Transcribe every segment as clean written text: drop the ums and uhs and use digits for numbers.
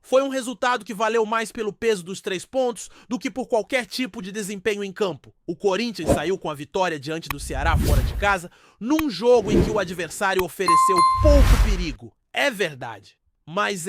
Foi um resultado que valeu mais pelo peso dos 3 pontos do que por qualquer tipo de desempenho em campo. O Corinthians saiu com a vitória diante do Ceará fora de casa, num jogo em que o adversário ofereceu pouco perigo. É verdade. Mas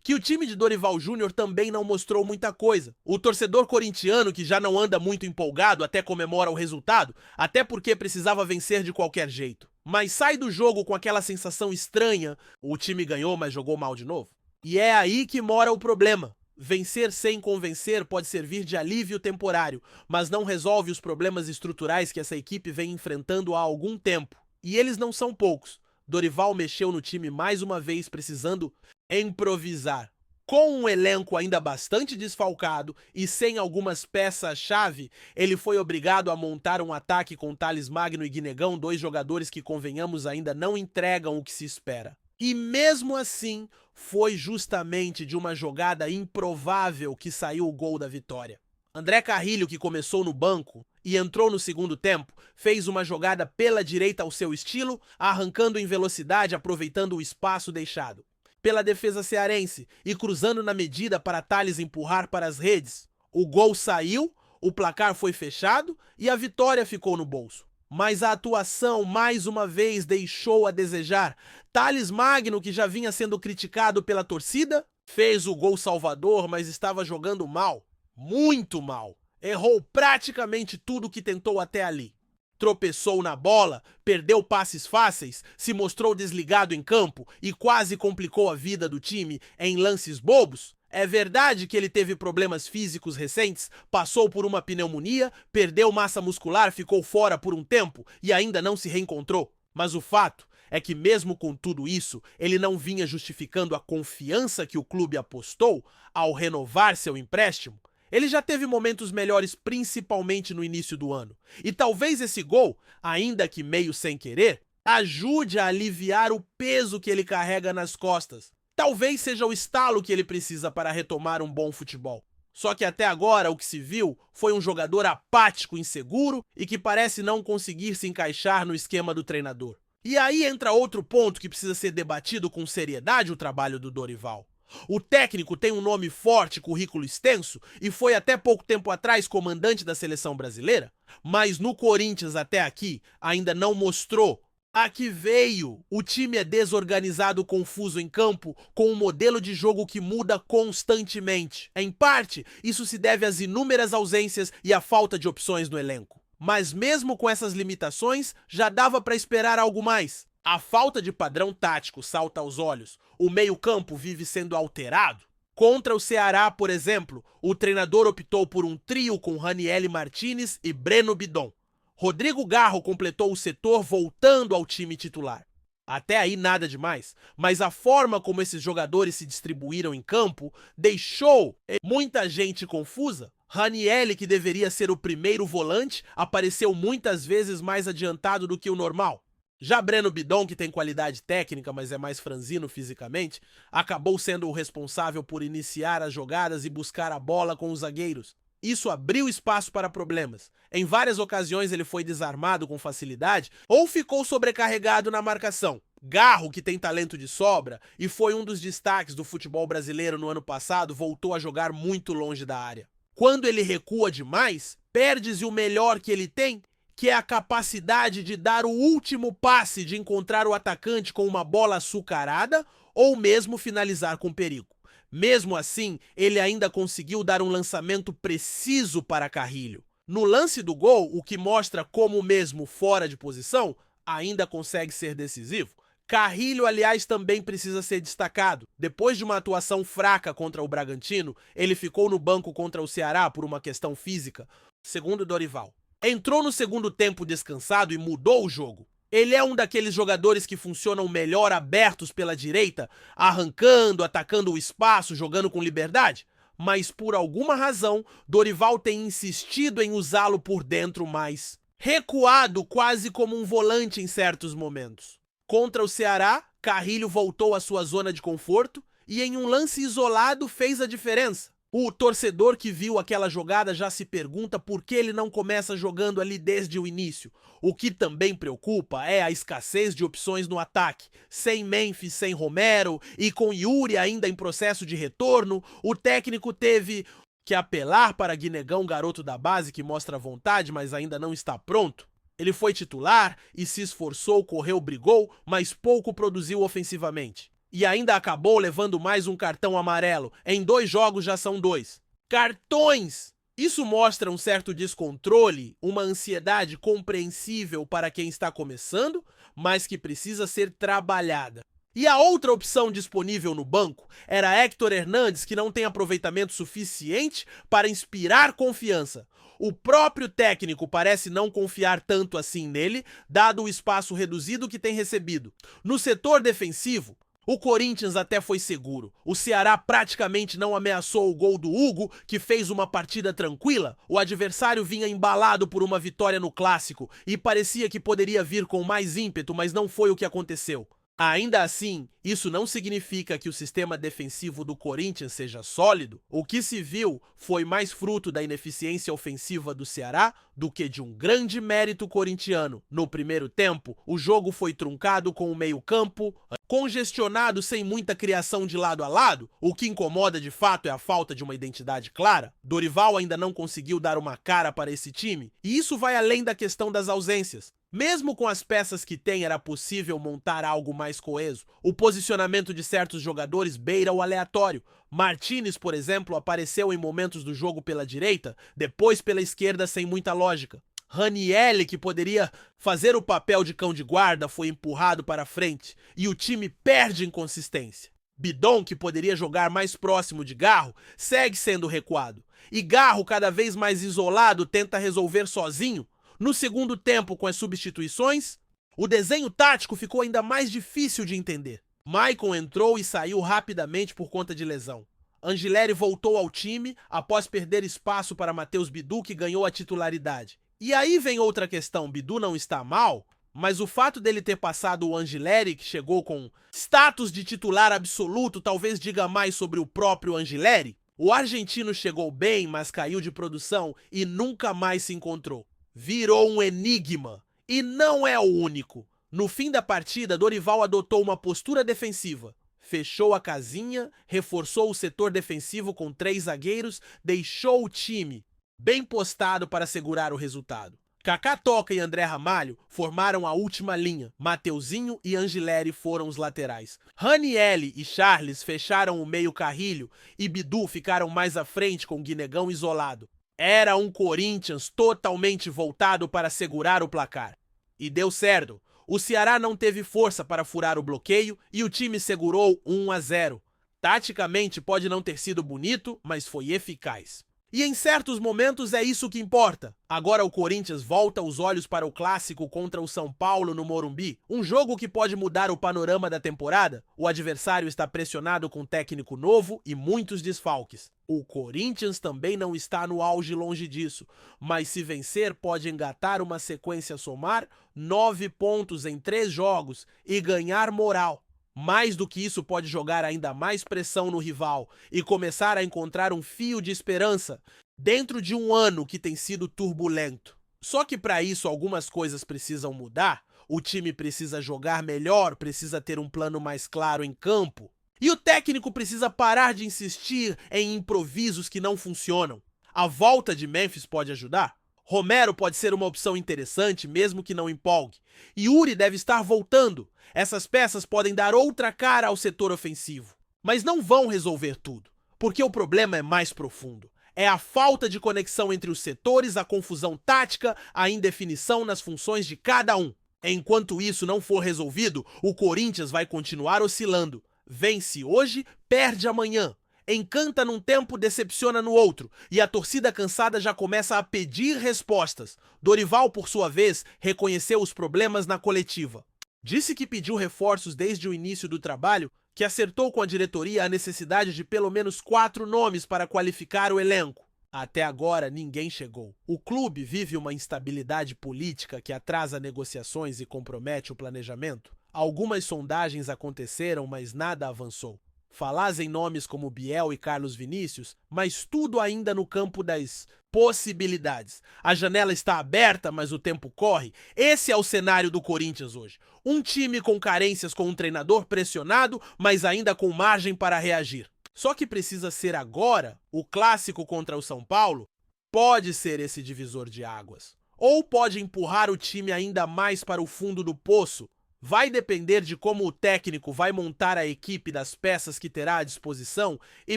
que o time de Dorival Júnior também não mostrou muita coisa. O torcedor corintiano, que já não anda muito empolgado, até comemora o resultado, até porque precisava vencer de qualquer jeito. Mas sai do jogo com aquela sensação estranha, o time ganhou, mas jogou mal de novo. E é aí que mora o problema. Vencer sem convencer pode servir de alívio temporário, mas não resolve os problemas estruturais que essa equipe vem enfrentando há algum tempo. E eles não são poucos. Dorival mexeu no time mais uma vez, precisando improvisar. Com um elenco ainda bastante desfalcado e sem algumas peças-chave, ele foi obrigado a montar um ataque com Thales Magno e Guinegão, 2 jogadores que, convenhamos, ainda não entregam o que se espera. E mesmo assim, foi justamente de uma jogada improvável que saiu o gol da vitória. André Carrilho, que começou no banco e entrou no segundo tempo, fez uma jogada pela direita ao seu estilo, arrancando em velocidade, aproveitando o espaço deixado pela defesa cearense e cruzando na medida para Thales empurrar para as redes. O gol saiu, o placar foi fechado e a vitória ficou no bolso. Mas a atuação, mais uma vez, deixou a desejar. Thales Magno, que já vinha sendo criticado pela torcida, fez o gol salvador, mas estava jogando mal. Muito mal. Errou praticamente tudo que tentou até ali. Tropeçou na bola, perdeu passes fáceis, se mostrou desligado em campo e quase complicou a vida do time em lances bobos. É verdade que ele teve problemas físicos recentes, passou por uma pneumonia, perdeu massa muscular, ficou fora por um tempo e ainda não se reencontrou. Mas o fato é que mesmo com tudo isso, ele não vinha justificando a confiança que o clube apostou ao renovar seu empréstimo. Ele já teve momentos melhores, principalmente no início do ano. E talvez esse gol, ainda que meio sem querer, ajude a aliviar o peso que ele carrega nas costas. Talvez seja o estalo que ele precisa para retomar um bom futebol. Só que até agora o que se viu foi um jogador apático, inseguro e que parece não conseguir se encaixar no esquema do treinador. E aí entra outro ponto que precisa ser debatido com seriedade: o trabalho do Dorival. O técnico tem um nome forte, currículo extenso e foi até pouco tempo atrás comandante da seleção brasileira, mas no Corinthians até aqui ainda não mostrou a que veio. O time é desorganizado, confuso em campo, com um modelo de jogo que muda constantemente. Em parte, isso se deve às inúmeras ausências e à falta de opções no elenco. Mas mesmo com essas limitações, já dava para esperar algo mais. A falta de padrão tático salta aos olhos. O meio-campo vive sendo alterado. Contra o Ceará, por exemplo, o treinador optou por um trio com Raniel Martinez e Breno Bidon. Rodrigo Garro completou o setor, voltando ao time titular. Até aí nada demais, mas a forma como esses jogadores se distribuíram em campo deixou muita gente confusa. Raniel, que deveria ser o primeiro volante, apareceu muitas vezes mais adiantado do que o normal. Já Breno Bidon, que tem qualidade técnica, mas é mais franzino fisicamente, acabou sendo o responsável por iniciar as jogadas e buscar a bola com os zagueiros. Isso abriu espaço para problemas. Em várias ocasiões ele foi desarmado com facilidade ou ficou sobrecarregado na marcação. Garro, que tem talento de sobra e foi um dos destaques do futebol brasileiro no ano passado, voltou a jogar muito longe da área. Quando ele recua demais, perde-se o melhor que ele tem, que é a capacidade de dar o último passe, de encontrar o atacante com uma bola açucarada ou mesmo finalizar com perigo. Mesmo assim, ele ainda conseguiu dar um lançamento preciso para Carrilho. No lance do gol, o que mostra como mesmo fora de posição, ainda consegue ser decisivo. Carrilho, aliás, também precisa ser destacado. Depois de uma atuação fraca contra o Bragantino, ele ficou no banco contra o Ceará por uma questão física, segundo Dorival. Entrou no segundo tempo descansado e mudou o jogo. Ele é um daqueles jogadores que funcionam melhor abertos pela direita, arrancando, atacando o espaço, jogando com liberdade. Mas por alguma razão, Dorival tem insistido em usá-lo por dentro mais. Recuado quase como um volante em certos momentos. Contra o Ceará, Carrilho voltou à sua zona de conforto e em um lance isolado fez a diferença. O torcedor que viu aquela jogada já se pergunta por que ele não começa jogando ali desde o início. O que também preocupa é a escassez de opções no ataque. Sem Memphis, sem Romero e com Yuri ainda em processo de retorno, o técnico teve que apelar para Guinegão, garoto da base que mostra vontade, mas ainda não está pronto. Ele foi titular e se esforçou, correu, brigou, mas pouco produziu ofensivamente. E ainda acabou levando mais um cartão amarelo. Em 2 jogos já são 2. Cartões! Isso mostra um certo descontrole, uma ansiedade compreensível para quem está começando, mas que precisa ser trabalhada. E a outra opção disponível no banco era Héctor Hernandes, que não tem aproveitamento suficiente para inspirar confiança. O próprio técnico parece não confiar tanto assim nele, dado o espaço reduzido que tem recebido. No setor defensivo, o Corinthians até foi seguro. O Ceará praticamente não ameaçou o gol do Hugo, que fez uma partida tranquila. O adversário vinha embalado por uma vitória no Clássico e parecia que poderia vir com mais ímpeto, mas não foi o que aconteceu. Ainda assim, isso não significa que o sistema defensivo do Corinthians seja sólido. O que se viu foi mais fruto da ineficiência ofensiva do Ceará do que de um grande mérito corintiano. No primeiro tempo, o jogo foi truncado com o meio-campo congestionado, sem muita criação de lado a lado. O que incomoda de fato é a falta de uma identidade clara. Dorival ainda não conseguiu dar uma cara para esse time, e isso vai além da questão das ausências. Mesmo com as peças que tem, era possível montar algo mais coeso. O posicionamento de certos jogadores beira o aleatório. Martinez, por exemplo, apareceu em momentos do jogo pela direita, depois pela esquerda sem muita lógica. Ranieri, que poderia fazer o papel de cão de guarda, foi empurrado para frente e o time perde em consistência. Bidon, que poderia jogar mais próximo de Garro, segue sendo recuado. E Garro, cada vez mais isolado, tenta resolver sozinho. No segundo tempo, com as substituições, o desenho tático ficou ainda mais difícil de entender. Maicon entrou e saiu rapidamente por conta de lesão. Angileri voltou ao time após perder espaço para Matheus Bidu, que ganhou a titularidade. E aí vem outra questão, Bidu não está mal, mas o fato dele ter passado o Angileri, que chegou com status de titular absoluto, talvez diga mais sobre o próprio Angileri. O argentino chegou bem, mas caiu de produção e nunca mais se encontrou. Virou um enigma. E não é o único. No fim da partida, Dorival adotou uma postura defensiva. Fechou a casinha, reforçou o setor defensivo com 3 zagueiros, deixou o time bem postado para segurar o resultado. Kaká Toca e André Ramalho formaram a última linha. Mateuzinho e Angileri foram os laterais. Ranieri e Charles fecharam o meio carrilho e Bidu ficaram mais à frente com Guinegão isolado. Era um Corinthians totalmente voltado para segurar o placar. E deu certo. O Ceará não teve força para furar o bloqueio e o time segurou 1-0. Taticamente pode não ter sido bonito, mas foi eficaz. E em certos momentos é isso que importa. Agora o Corinthians volta os olhos para o clássico contra o São Paulo no Morumbi, um jogo que pode mudar o panorama da temporada. O adversário está pressionado com técnico novo e muitos desfalques. O Corinthians também não está no auge, longe disso, mas se vencer pode engatar uma sequência somar 9 pontos em 3 jogos e ganhar moral. Mais do que isso, pode jogar ainda mais pressão no rival e começar a encontrar um fio de esperança dentro de um ano que tem sido turbulento. Só que para isso algumas coisas precisam mudar. O time precisa jogar melhor, precisa ter um plano mais claro em campo. E o técnico precisa parar de insistir em improvisos que não funcionam. A volta de Memphis pode ajudar? Romero pode ser uma opção interessante, mesmo que não empolgue. Yuri deve estar voltando. Essas peças podem dar outra cara ao setor ofensivo. Mas não vão resolver tudo, porque o problema é mais profundo. É a falta de conexão entre os setores, a confusão tática, a indefinição nas funções de cada um. Enquanto isso não for resolvido, o Corinthians vai continuar oscilando. Vence hoje, perde amanhã. Encanta num tempo, decepciona no outro, e a torcida cansada já começa a pedir respostas. Dorival, por sua vez, reconheceu os problemas na coletiva. Disse que pediu reforços desde o início do trabalho, que acertou com a diretoria a necessidade de pelo menos 4 nomes para qualificar o elenco. Até agora, ninguém chegou. O clube vive uma instabilidade política que atrasa negociações e compromete o planejamento. Algumas sondagens aconteceram, mas nada avançou. Falas em nomes como Biel e Carlos Vinícius, mas tudo ainda no campo das possibilidades. A janela está aberta, mas o tempo corre. Esse é o cenário do Corinthians hoje. Um time com carências, com um treinador pressionado, mas ainda com margem para reagir. Só que precisa ser agora. O clássico contra o São Paulo pode ser esse divisor de águas. Ou pode empurrar o time ainda mais para o fundo do poço. Vai depender de como o técnico vai montar a equipe, das peças que terá à disposição e,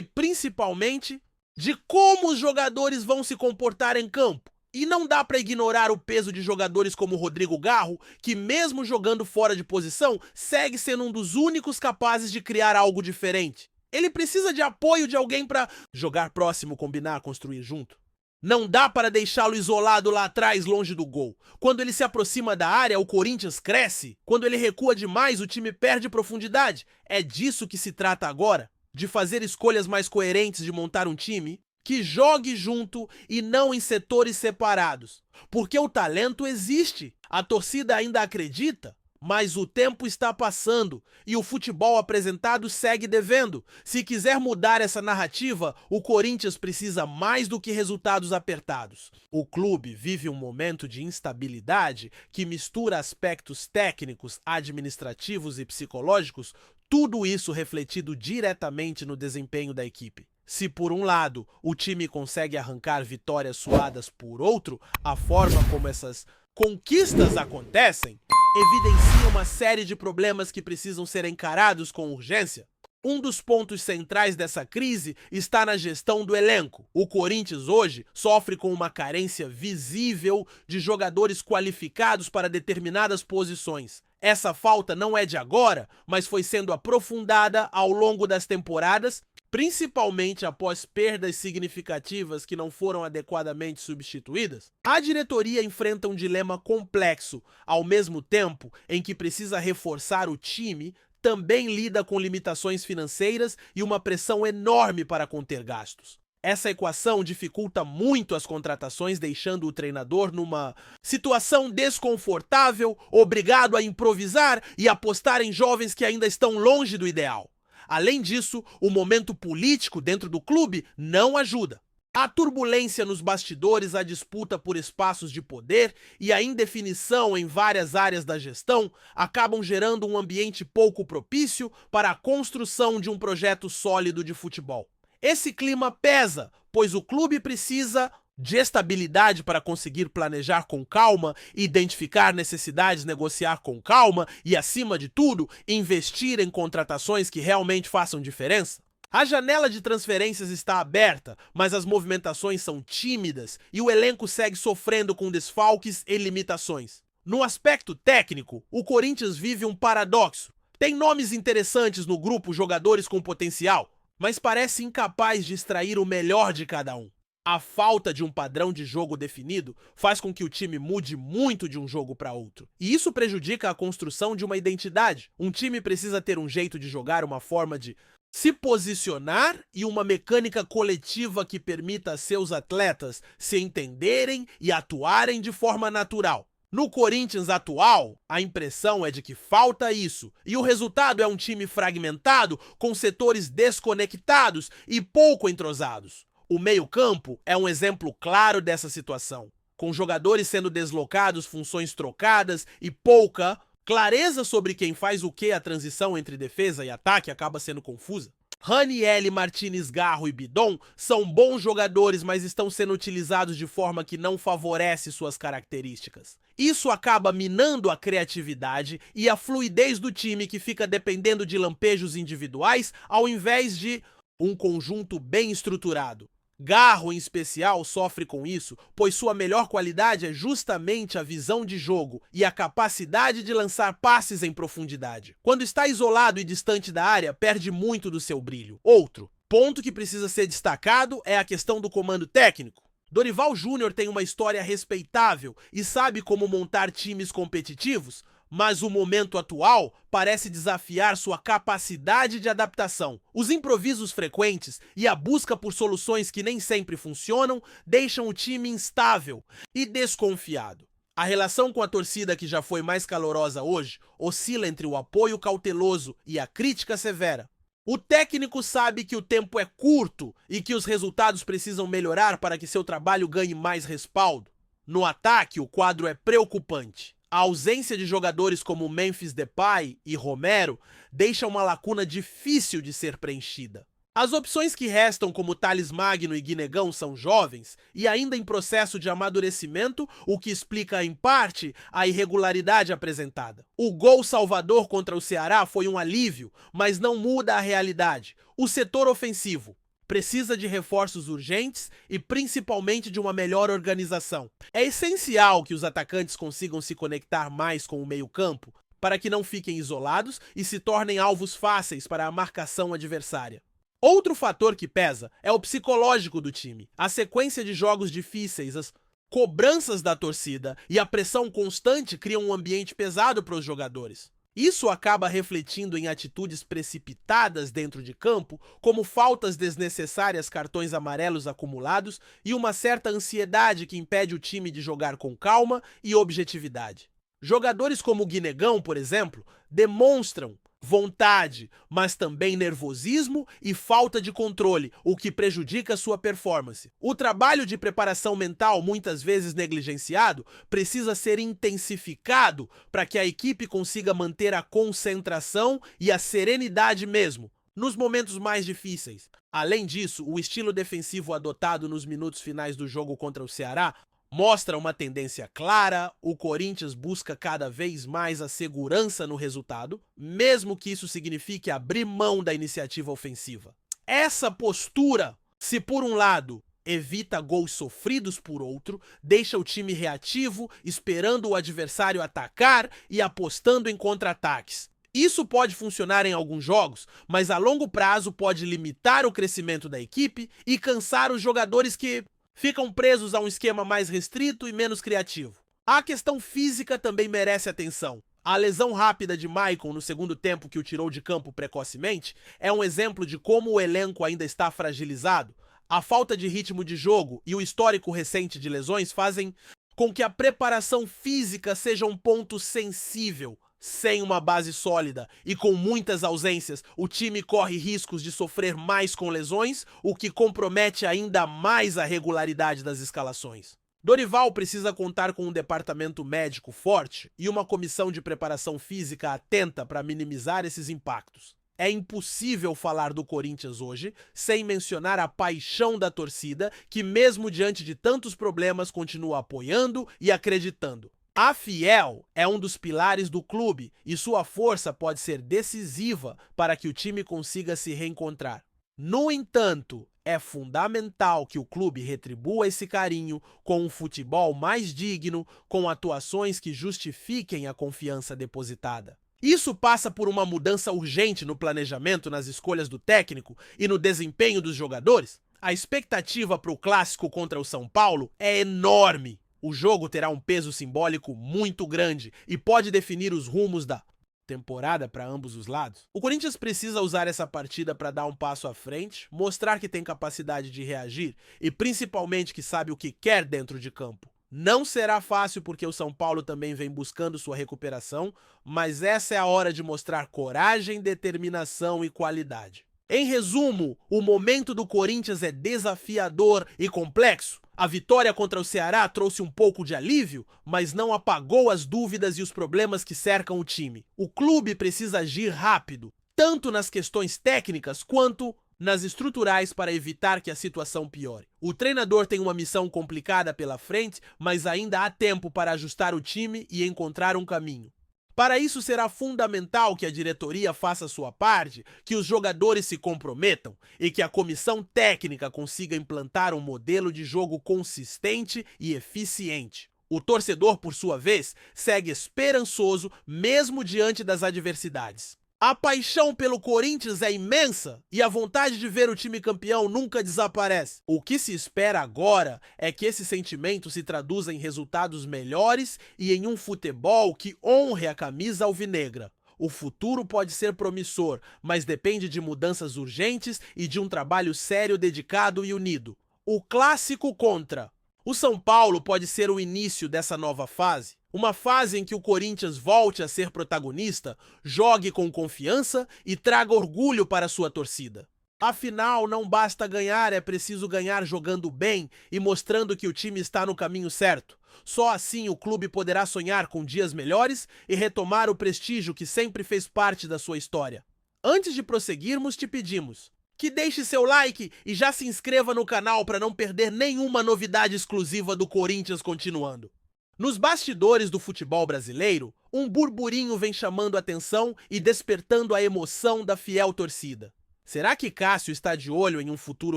principalmente, de como os jogadores vão se comportar em campo. E não dá para ignorar o peso de jogadores como Rodrigo Garro, que mesmo jogando fora de posição, segue sendo um dos únicos capazes de criar algo diferente. Ele precisa de apoio de alguém para jogar próximo, combinar, construir junto. Não dá para deixá-lo isolado lá atrás, longe do gol. Quando ele se aproxima da área, o Corinthians cresce. Quando ele recua demais, o time perde profundidade. É disso que se trata agora. De fazer escolhas mais coerentes, de montar um time que jogue junto e não em setores separados. Porque o talento existe. A torcida ainda acredita. Mas o tempo está passando e o futebol apresentado segue devendo. Se quiser mudar essa narrativa, o Corinthians precisa mais do que resultados apertados. O clube vive um momento de instabilidade que mistura aspectos técnicos, administrativos e psicológicos, tudo isso refletido diretamente no desempenho da equipe. Se por um lado o time consegue arrancar vitórias suadas, por outro, a forma como essas conquistas acontecem evidencia uma série de problemas que precisam ser encarados com urgência. Um dos pontos centrais dessa crise está na gestão do elenco. O Corinthians hoje sofre com uma carência visível de jogadores qualificados para determinadas posições. Essa falta não é de agora, mas foi sendo aprofundada ao longo das temporadas, principalmente após perdas significativas que não foram adequadamente substituídas. A diretoria enfrenta um dilema complexo, ao mesmo tempo em que precisa reforçar o time, também lida com limitações financeiras e uma pressão enorme para conter gastos. Essa equação dificulta muito as contratações, deixando o treinador numa situação desconfortável, obrigado a improvisar e apostar em jovens que ainda estão longe do ideal. Além disso, o momento político dentro do clube não ajuda. A turbulência nos bastidores, a disputa por espaços de poder e a indefinição em várias áreas da gestão acabam gerando um ambiente pouco propício para a construção de um projeto sólido de futebol. Esse clima pesa, pois o clube precisa de estabilidade para conseguir planejar com calma, identificar necessidades, negociar com calma e, acima de tudo, investir em contratações que realmente façam diferença. A janela de transferências está aberta, mas as movimentações são tímidas e o elenco segue sofrendo com desfalques e limitações. No aspecto técnico, o Corinthians vive um paradoxo. Tem nomes interessantes no grupo, jogadores com potencial, mas parece incapaz de extrair o melhor de cada um. A falta de um padrão de jogo definido faz com que o time mude muito de um jogo para outro. E isso prejudica a construção de uma identidade. Um time precisa ter um jeito de jogar, uma forma de se posicionar e uma mecânica coletiva que permita a seus atletas se entenderem e atuarem de forma natural. No Corinthians atual, a impressão é de que falta isso, e o resultado é um time fragmentado, com setores desconectados e pouco entrosados. O meio-campo é um exemplo claro dessa situação, com jogadores sendo deslocados, funções trocadas e pouca clareza sobre quem faz o que. A transição entre defesa e ataque acaba sendo confusa. Raniel, Martínez, Garro e Bidon são bons jogadores, mas estão sendo utilizados de forma que não favorece suas características. Isso acaba minando a criatividade e a fluidez do time, que fica dependendo de lampejos individuais ao invés de um conjunto bem estruturado. Garro, em especial, sofre com isso, pois sua melhor qualidade é justamente a visão de jogo e a capacidade de lançar passes em profundidade. Quando está isolado e distante da área, perde muito do seu brilho. Outro ponto que precisa ser destacado é a questão do comando técnico. Dorival Júnior tem uma história respeitável e sabe como montar times competitivos, mas o momento atual parece desafiar sua capacidade de adaptação. Os improvisos frequentes e a busca por soluções que nem sempre funcionam deixam o time instável e desconfiado. A relação com a torcida, que já foi mais calorosa hoje, oscila entre o apoio cauteloso e a crítica severa. O técnico sabe que o tempo é curto e que os resultados precisam melhorar para que seu trabalho ganhe mais respaldo. No ataque, o quadro é preocupante. A ausência de jogadores como Memphis Depay e Romero deixa uma lacuna difícil de ser preenchida. As opções que restam, como Thales Magno e Guinegão, são jovens e ainda em processo de amadurecimento, o que explica, em parte, a irregularidade apresentada. O gol salvador contra o Ceará foi um alívio, mas não muda a realidade. O setor ofensivo precisa de reforços urgentes e principalmente de uma melhor organização. É essencial que os atacantes consigam se conectar mais com o meio-campo para que não fiquem isolados e se tornem alvos fáceis para a marcação adversária. Outro fator que pesa é o psicológico do time. A sequência de jogos difíceis, as cobranças da torcida e a pressão constante criam um ambiente pesado para os jogadores. Isso acaba refletindo em atitudes precipitadas dentro de campo, como faltas desnecessárias, cartões amarelos acumulados e uma certa ansiedade que impede o time de jogar com calma e objetividade. Jogadores como o Guinegão, por exemplo, demonstram vontade, mas também nervosismo e falta de controle, o que prejudica sua performance. O trabalho de preparação mental, muitas vezes negligenciado, precisa ser intensificado para que a equipe consiga manter a concentração e a serenidade mesmo nos momentos mais difíceis. Além disso, o estilo defensivo adotado nos minutos finais do jogo contra o Ceará mostra uma tendência clara. O Corinthians busca cada vez mais a segurança no resultado, mesmo que isso signifique abrir mão da iniciativa ofensiva. Essa postura, se por um lado evita gols sofridos por outro, deixa o time reativo, esperando o adversário atacar e apostando em contra-ataques. Isso pode funcionar em alguns jogos, mas a longo prazo pode limitar o crescimento da equipe e cansar os jogadores que ficam presos a um esquema mais restrito e menos criativo. A questão física também merece atenção. A lesão rápida de Maicon no segundo tempo, que o tirou de campo precocemente, é um exemplo de como o elenco ainda está fragilizado. A falta de ritmo de jogo e o histórico recente de lesões fazem com que a preparação física seja um ponto sensível. Sem uma base sólida e com muitas ausências, o time corre riscos de sofrer mais com lesões, o que compromete ainda mais a regularidade das escalações. Dorival precisa contar com um departamento médico forte e uma comissão de preparação física atenta para minimizar esses impactos. É impossível falar do Corinthians hoje sem mencionar a paixão da torcida, que mesmo diante de tantos problemas continua apoiando e acreditando. A Fiel é um dos pilares do clube e sua força pode ser decisiva para que o time consiga se reencontrar. No entanto, é fundamental que o clube retribua esse carinho com um futebol mais digno, com atuações que justifiquem a confiança depositada. Isso passa por uma mudança urgente no planejamento, nas escolhas do técnico e no desempenho dos jogadores. A expectativa para o clássico contra o São Paulo é enorme. O jogo terá um peso simbólico muito grande e pode definir os rumos da temporada para ambos os lados. O Corinthians precisa usar essa partida para dar um passo à frente, mostrar que tem capacidade de reagir e principalmente que sabe o que quer dentro de campo. Não será fácil porque o São Paulo também vem buscando sua recuperação, mas essa é a hora de mostrar coragem, determinação e qualidade. Em resumo, o momento do Corinthians é desafiador e complexo. A vitória contra o Ceará trouxe um pouco de alívio, mas não apagou as dúvidas e os problemas que cercam o time. O clube precisa agir rápido, tanto nas questões técnicas quanto nas estruturais, para evitar que a situação piore. O treinador tem uma missão complicada pela frente, mas ainda há tempo para ajustar o time e encontrar um caminho. Para isso, será fundamental que a diretoria faça sua parte, que os jogadores se comprometam e que a comissão técnica consiga implantar um modelo de jogo consistente e eficiente. O torcedor, por sua vez, segue esperançoso mesmo diante das adversidades. A paixão pelo Corinthians é imensa e a vontade de ver o time campeão nunca desaparece. O que se espera agora é que esse sentimento se traduza em resultados melhores e em um futebol que honre a camisa alvinegra. O futuro pode ser promissor, mas depende de mudanças urgentes e de um trabalho sério, dedicado e unido. O clássico contra O São Paulo pode ser o início dessa nova fase, uma fase em que o Corinthians volte a ser protagonista, jogue com confiança e traga orgulho para sua torcida. Afinal, não basta ganhar, é preciso ganhar jogando bem e mostrando que o time está no caminho certo. Só assim o clube poderá sonhar com dias melhores e retomar o prestígio que sempre fez parte da sua história. Antes de prosseguirmos, te pedimos que deixe seu like e já se inscreva no canal para não perder nenhuma novidade exclusiva do Corinthians continuando. Nos bastidores do futebol brasileiro, um burburinho vem chamando a atenção e despertando a emoção da fiel torcida. Será que Cássio está de olho em um futuro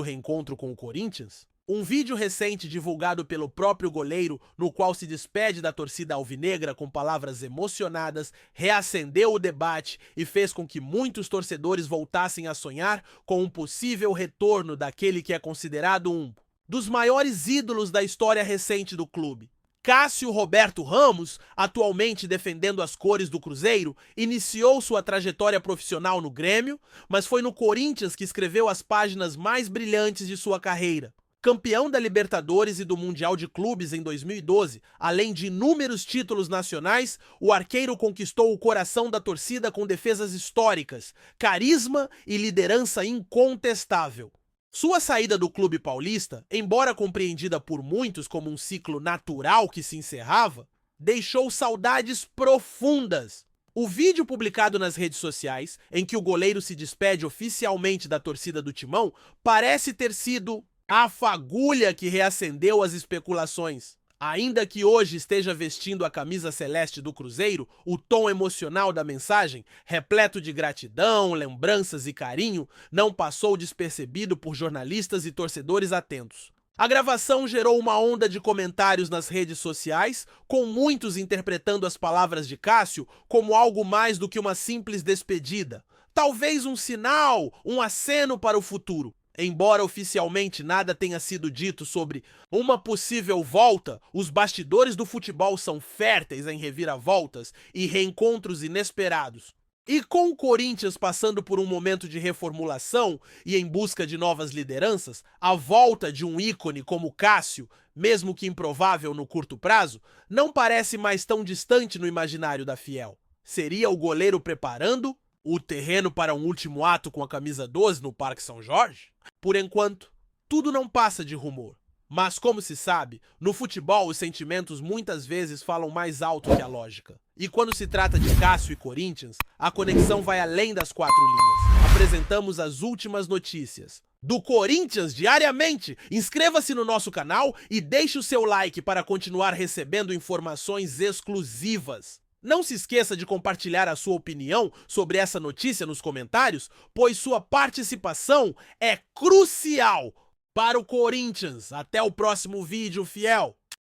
reencontro com o Corinthians? Um vídeo recente divulgado pelo próprio goleiro, no qual se despede da torcida alvinegra com palavras emocionadas, reacendeu o debate e fez com que muitos torcedores voltassem a sonhar com um possível retorno daquele que é considerado um dos maiores ídolos da história recente do clube. Cássio Roberto Ramos, atualmente defendendo as cores do Cruzeiro, iniciou sua trajetória profissional no Grêmio, mas foi no Corinthians que escreveu as páginas mais brilhantes de sua carreira. Campeão da Libertadores e do Mundial de Clubes em 2012, além de inúmeros títulos nacionais, o arqueiro conquistou o coração da torcida com defesas históricas, carisma e liderança incontestável. Sua saída do clube paulista, embora compreendida por muitos como um ciclo natural que se encerrava, deixou saudades profundas. O vídeo publicado nas redes sociais, em que o goleiro se despede oficialmente da torcida do Timão, parece ter sido a fagulha que reacendeu as especulações. Ainda que hoje esteja vestindo a camisa celeste do Cruzeiro, o tom emocional da mensagem, repleto de gratidão, lembranças e carinho, não passou despercebido por jornalistas e torcedores atentos. A gravação gerou uma onda de comentários nas redes sociais, com muitos interpretando as palavras de Cássio como algo mais do que uma simples despedida. Talvez um sinal, um aceno para o futuro. Embora oficialmente nada tenha sido dito sobre uma possível volta, os bastidores do futebol são férteis em reviravoltas e reencontros inesperados. E com o Corinthians passando por um momento de reformulação e em busca de novas lideranças, a volta de um ícone como Cássio, mesmo que improvável no curto prazo, não parece mais tão distante no imaginário da fiel. Seria o goleiro preparando o terreno para um último ato com a camisa 12 no Parque São Jorge? Por enquanto, tudo não passa de rumor. Mas, como se sabe, no futebol os sentimentos muitas vezes falam mais alto que a lógica. E quando se trata de Cássio e Corinthians, a conexão vai além das quatro linhas. Apresentamos as últimas notícias do Corinthians diariamente. Inscreva-se no nosso canal e deixe o seu like para continuar recebendo informações exclusivas. Não se esqueça de compartilhar a sua opinião sobre essa notícia nos comentários, pois sua participação é crucial para o Corinthians. Até o próximo vídeo, fiel!